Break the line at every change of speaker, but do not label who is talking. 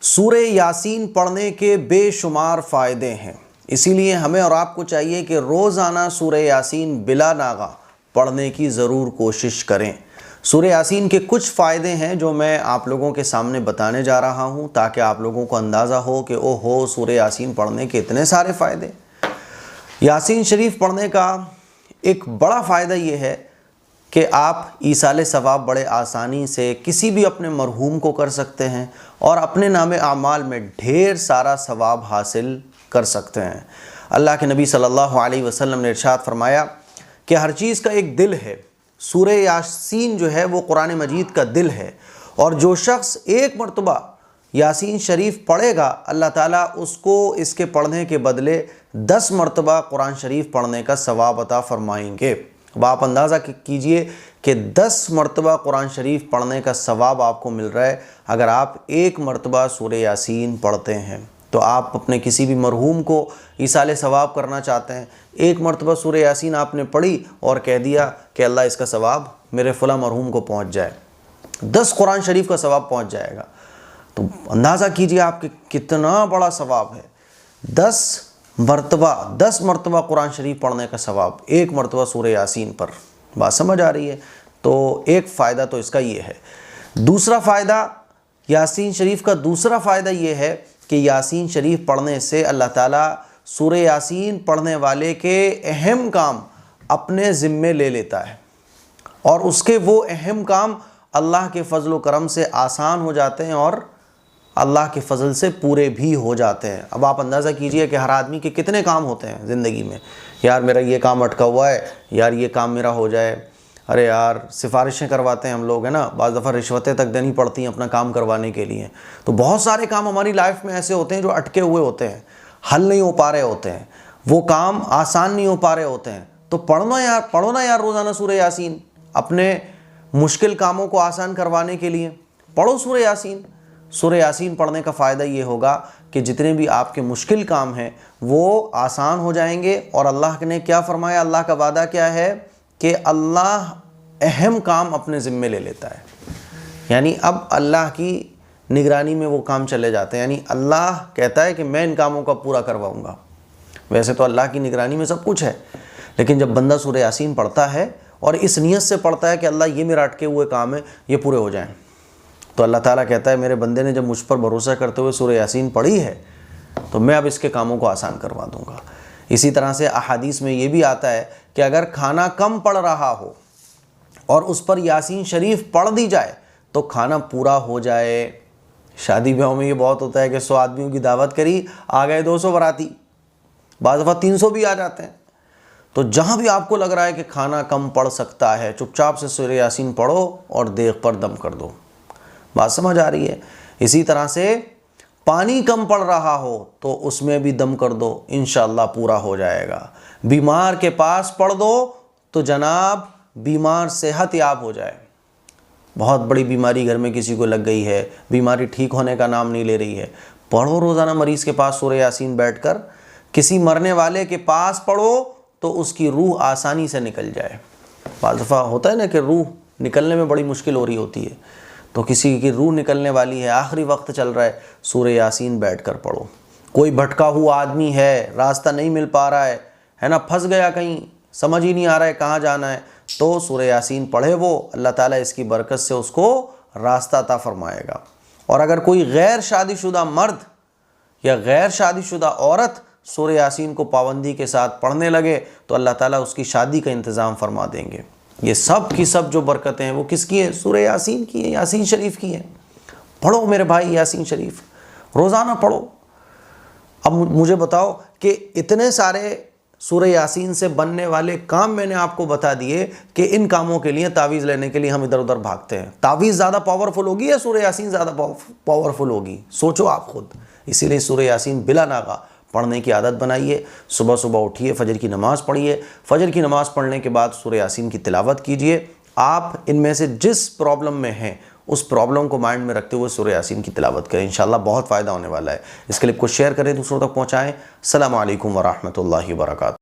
سورہ یاسین پڑھنے کے بے شمار فائدے ہیں، اسی لیے ہمیں اور آپ کو چاہیے کہ روزانہ سورہ یاسین بلا ناغہ پڑھنے کی ضرور کوشش کریں۔ سورہ یاسین کے کچھ فائدے ہیں جو میں آپ لوگوں کے سامنے بتانے جا رہا ہوں تاکہ آپ لوگوں کو اندازہ ہو کہ سورہ یاسین پڑھنے کے اتنے سارے فائدے۔ یاسین شریف پڑھنے کا ایک بڑا فائدہ یہ ہے کہ آپ ایصال ثواب بڑے آسانی سے کسی بھی اپنے مرحوم کو کر سکتے ہیں اور اپنے نام اعمال میں ڈھیر سارا ثواب حاصل کر سکتے ہیں۔ اللہ کے نبی صلی اللہ علیہ وسلم نے ارشاد فرمایا کہ ہر چیز کا ایک دل ہے، سورہ یاسین جو ہے وہ قرآن مجید کا دل ہے، اور جو شخص ایک مرتبہ یاسین شریف پڑھے گا اللہ تعالیٰ اس کو اس کے پڑھنے کے بدلے 10 مرتبہ قرآن شریف پڑھنے کا ثواب عطا فرمائیں گے۔ اب آپ اندازہ کیجئے کہ 10 مرتبہ قرآن شریف پڑھنے کا ثواب آپ کو مل رہا ہے اگر آپ ایک مرتبہ سورہ یاسین پڑھتے ہیں۔ تو آپ اپنے کسی بھی مرحوم کو ایصال ثواب کرنا چاہتے ہیں، ایک مرتبہ سورہ یاسین آپ نے پڑھی اور کہہ دیا کہ اللہ اس کا ثواب میرے فلاں مرحوم کو پہنچ جائے، 10 قرآن شریف کا ثواب پہنچ جائے گا۔ تو اندازہ کیجئے آپ کہ کتنا بڑا ثواب ہے، 10 مرتبہ قرآن شریف پڑھنے کا ثواب ایک مرتبہ سورہ یاسین پر۔ بات سمجھ آ رہی ہے؟ تو ایک فائدہ تو اس کا یہ ہے۔ دوسرا فائدہ یاسین شریف کا دوسرا فائدہ یہ ہے کہ یاسین شریف پڑھنے سے اللہ تعالیٰ سورہ یاسین پڑھنے والے کے اہم کام اپنے ذمے لے لیتا ہے، اور اس کے وہ اہم کام اللہ کے فضل و کرم سے آسان ہو جاتے ہیں اور اللہ کے فضل سے پورے بھی ہو جاتے ہیں۔ اب آپ اندازہ کیجئے کہ ہر آدمی کے کتنے کام ہوتے ہیں زندگی میں، یار میرا یہ کام اٹکا ہوا ہے، یار یہ کام میرا ہو جائے، ارے یار سفارشیں کرواتے ہیں ہم لوگ، ہے نا، بعض دفعہ رشوتیں تک دینی پڑتی ہیں اپنا کام کروانے کے لیے۔ تو بہت سارے کام ہماری لائف میں ایسے ہوتے ہیں جو اٹکے ہوئے ہوتے ہیں، حل نہیں ہو پا رہے ہوتے ہیں، وہ کام آسان نہیں ہو پا رہے ہوتے ہیں۔ تو پڑھو نا یار روزانہ سورہ یاسین، اپنے مشکل کاموں کو آسان کروانے کے لیے پڑھو سورہ یاسین۔ سورہ یاسین پڑھنے کا فائدہ یہ ہوگا کہ جتنے بھی آپ کے مشکل کام ہیں وہ آسان ہو جائیں گے، اور اللہ نے کیا فرمایا، اللہ کا وعدہ کیا ہے کہ اللہ اہم کام اپنے ذمے لے لیتا ہے، یعنی اب اللہ کی نگرانی میں وہ کام چلے جاتے ہیں، یعنی اللہ کہتا ہے کہ میں ان کاموں کا پورا کرواؤں گا۔ ویسے تو اللہ کی نگرانی میں سب کچھ ہے، لیکن جب بندہ سورہ یاسین پڑھتا ہے اور اس نیت سے پڑھتا ہے کہ اللہ یہ میرا اٹکے ہوئے کام ہے یہ پورے ہو جائیں، تو اللہ تعالیٰ کہتا ہے میرے بندے نے جب مجھ پر بھروسہ کرتے ہوئے سورہ یاسین پڑھی ہے تو میں اب اس کے کاموں کو آسان کروا دوں گا۔ اسی طرح سے احادیث میں یہ بھی آتا ہے کہ اگر کھانا کم پڑ رہا ہو اور اس پر یاسین شریف پڑھ دی جائے تو کھانا پورا ہو جائے۔ شادی بیاہوں میں یہ بہت ہوتا ہے کہ 100 آدمیوں کی دعوت کری، آ گئے 200 باراتی، بعض دفعہ 300 بھی آ جاتے ہیں۔ تو جہاں بھی آپ کو لگ رہا ہے کہ کھانا کم پڑ سکتا ہے، چپ چاپ سے سورہ یاسین پڑھو اور دیگ پر دم کر دو۔ بات سمجھ آ رہی ہے؟ اسی طرح سے پانی کم پڑ رہا ہو تو اس میں بھی دم کر دو، انشاءاللہ پورا ہو جائے گا۔ بیمار کے پاس پڑھ دو تو جناب بیمار صحت یاب ہو جائے۔ بہت بڑی بیماری گھر میں کسی کو لگ گئی ہے، بیماری ٹھیک ہونے کا نام نہیں لے رہی ہے، پڑھو روزانہ مریض کے پاس سورہ یاسین بیٹھ کر۔ کسی مرنے والے کے پاس پڑھو تو اس کی روح آسانی سے نکل جائے۔ بعض دفعہ ہوتا ہے نا کہ روح نکلنے میں بڑی مشکل ہو رہی ہوتی ہے، تو کسی کی روح نکلنے والی ہے، آخری وقت چل رہا ہے، سورہ یاسین بیٹھ کر پڑھو۔ کوئی بھٹکا ہوا آدمی ہے، راستہ نہیں مل پا رہا ہے نا، پھنس گیا کہیں، سمجھ ہی نہیں آ رہا ہے کہاں جانا ہے، تو سورہ یاسین پڑھے وہ، اللہ تعالیٰ اس کی برکت سے اس کو راستہ عطا فرمائے گا۔ اور اگر کوئی غیر شادی شدہ مرد یا غیر شادی شدہ عورت سورہ یاسین کو پابندی کے ساتھ پڑھنے لگے تو اللہ تعالیٰ اس کی شادی کا انتظام فرما دیں گے۔ یہ سب کی سب جو برکتیں ہیں وہ کس کی ہیں؟ سورہ یاسین کی ہیں، یاسین شریف کی ہیں۔ پڑھو میرے بھائی یاسین شریف، روزانہ پڑھو۔ اب مجھے بتاؤ کہ اتنے سارے سورہ یاسین سے بننے والے کام میں نے آپ کو بتا دیے کہ ان کاموں کے لیے تعویذ لینے کے لیے ہم ادھر ادھر بھاگتے ہیں۔ تعویذ زیادہ پاورفل ہوگی یا سورہ یاسین زیادہ پاورفل ہوگی؟ سوچو آپ خود۔ اسی لیے سورہ یاسین بلا ناغہ پڑھنے کی عادت بنائیے۔ صبح صبح اٹھیے، فجر کی نماز پڑھیے، فجر کی نماز پڑھنے کے بعد سورہ یاسین کی تلاوت کیجیے۔ آپ ان میں سے جس پرابلم میں ہیں اس پرابلم کو مائنڈ میں رکھتے ہوئے سورہ یاسین کی تلاوت کریں، انشاءاللہ بہت فائدہ ہونے والا ہے۔ اس کلپ کو شیئر کریں، دوسروں تک پہنچائیں۔ السلام علیکم ورحمۃ اللہ وبرکاتہ۔